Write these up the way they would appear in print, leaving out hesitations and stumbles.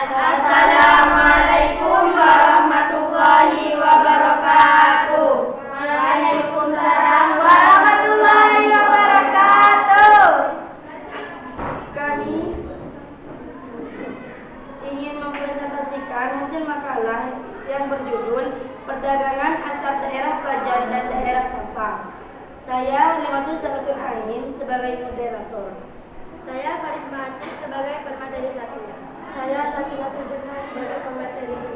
Assalamualaikum warahmatullahi wabarakatuh. Waalaikumsalam warahmatullahi wabarakatuh. Kami ingin mempresentasikan hasil makalah yang berjudul Perdagangan Antar Daerah Pelajar dan Daerah Sabang. Saya Limatul Salatul Ain sebagai moderator. Saya Faris Mahati sebagai pemateri 1. Saya Sakinatul Jurnal sebagai pemateri 2.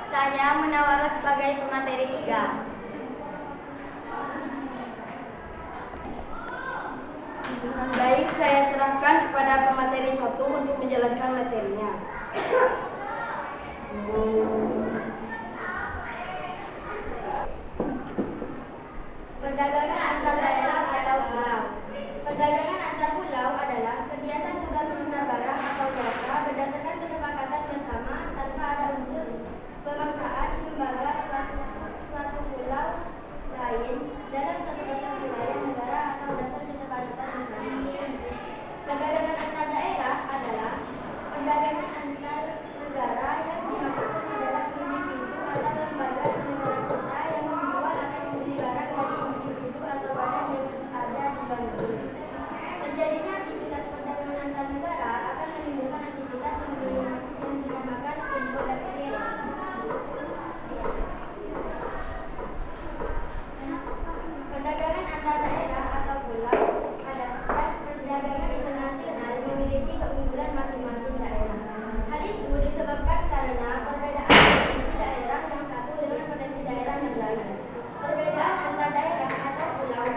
Saya Munawwarah sebagai pemateri 3. Baik, saya serahkan kepada pemateri 1 untuk menjelaskan materinya. Perdagangan antar daerah atau pulau. Perdagangan antar pulau adalah kegiatan tukar menukar barang atau jasa berdasarkan kesepakatan bersama tanpa ada unsur pemaksaan lembaga suatu pulau lain dalam satu batas wilayah negara atau dasar kesepakatan bersama. Perdagangan antar daerah adalah perdagangan antar negara yang dimaksud adalah individu atau lembaga negara kita yang menjual atau membeli barang dari individu atau barang yang ada di Bantul. Terjadinya aktivitas perdagangan antar negara akan menimbulkan aktivitas yang dinamakan import exchange. Perdagangan antar daerah atau pulau adalah perdagangan internasional memiliki keunggulan masing-masing daerah. Hal itu disebabkan karena perbedaan potensi daerah yang satu dengan potensi daerah yang lain. Perbedaan antar daerah atau pulau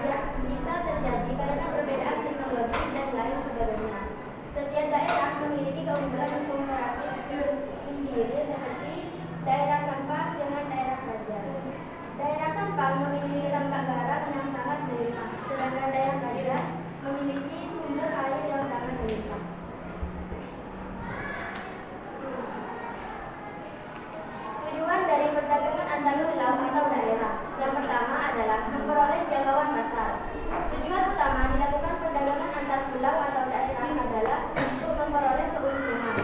bisa terjadi karena perbedaan teknologi dan lain sebagainya. Setiap daerah memiliki keunggulan komparatif sendiri seperti daerah Sampang dengan daerah Kajar. Daerah Sampang memiliki tambak garam yang sangat melimpah, sedangkan daerah Kajar memiliki sumber air yang sangat melimpah. Tujuan dari perdagangan antar pulau atau daerah yang pertama adalah memperoleh jangkauan pasar. Tujuan utama dilakukan perdagangan antar pulau atau daerah adalah untuk memperoleh keuntungan.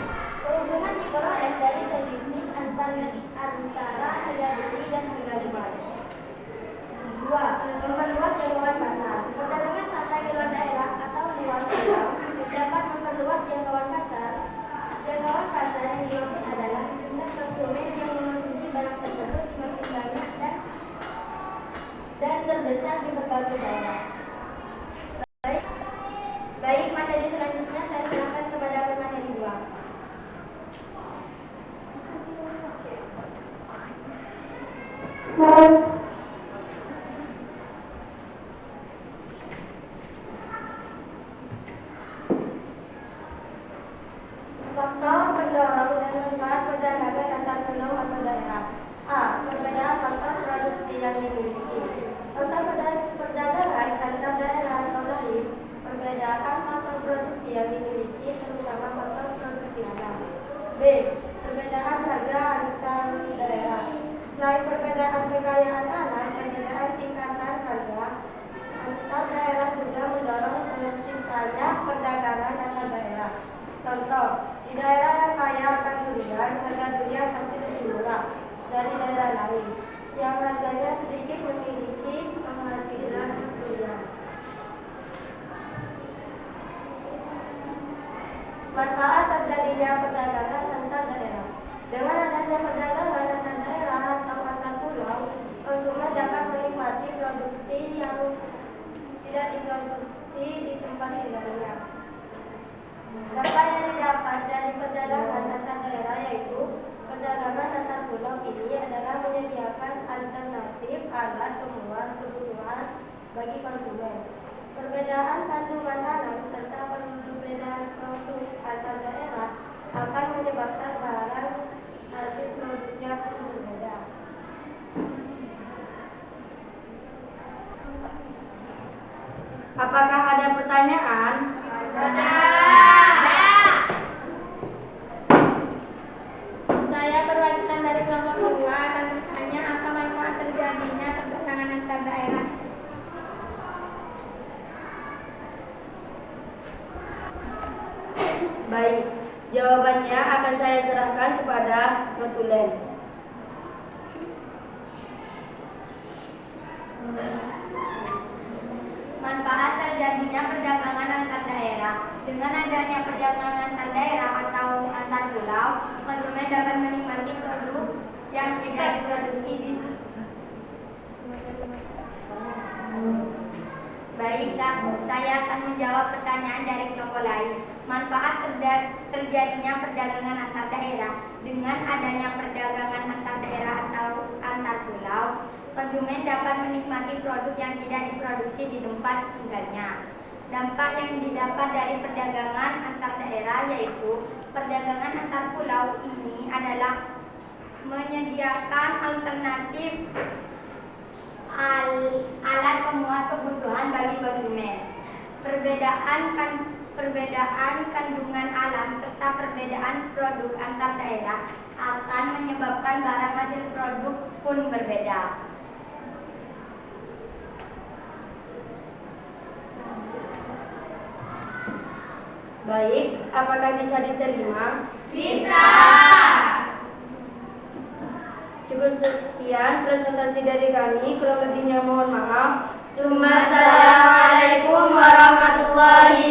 Keuntungan diperoleh dari selisih antara harga beli dan harga jual. 2. Memperluas jangkauan pasar. Perdagangan sampai ke luar daerah atau luar pulau dapat memperluas jangkauan pasar. Jangkauan pasar yang dimaksud adalah jumlah konsumen yang mengonsumsi barang tersebut semakin banyak dan terbesar di berbagai daerah. Baik, materi selanjutnya saya serahkan kepada pemateri 2. Faktor pendorong dan manfaat perdagangan antar pulau atau daerah. A. Perbedaan faktor produksi yang dimiliki. Faktor perdagangan antar daerah atau lain, perbedaan faktor produksi yang dimiliki terutama faktor produksi alam. B. Perbedaan harga antar daerah. Selain perbedaan kekayaan alam, perbedaan tingkatan harga antar daerah juga mendorong terciptanya perdagangan antar daerah. Contoh, di daerah yang kaya akan durian, harga durian pasti lebih murah dari daerah lain yang harganya sedikit memiliki penghasilan durian. Manfaat terjadinya perdagangan antar daerah. Dengan adanya perdagangan antar daerah atau antar pulau, konsumen dapat menikmati produksi yang tidak diproduksi di tempat tinggalnya. Dampak yang didapat dari perdagangan antar daerah yaitu perdagangan antar pulau ini adalah menyediakan alternatif alat pemuas kebutuhan bagi konsumen. Perbedaan kandungan alam serta perbedaan konsumsi antar daerah akan menyebabkan barang hasil produknya pun berbeda. Apakah ada pertanyaan? Saya perwakilan dari kelompok 2 akan bertanya apa manfaat terjadinya perdagangan antar daerah. Baik, Jawabannya akan saya serahkan kepada notulen. Manfaat terjadinya perdagangan antar daerah. Dengan adanya perdagangan antar daerah atau antar pulau, konsumen dapat menikmati produk yang tidak diproduksi di Baik, saya akan menjawab pertanyaan dari kelompok lain. Manfaat terjadinya perdagangan antar daerah. Dengan adanya perdagangan antar daerah atau antar pulau, konsumen dapat menikmati produk yang tidak diproduksi di tempat tinggalnya. Dampak yang didapat dari perdagangan antar daerah yaitu perdagangan antar pulau ini adalah menyediakan alternatif alat pemuas kebutuhan bagi konsumen. Perbedaan kandungan alam serta perbedaan produk antar daerah akan menyebabkan barang hasil produk pun berbeda. Baik, apakah bisa diterima? Bisa. Cukup sekian presentasi dari kami, kurang lebihnya mohon maaf. Assalamualaikum warahmatullahi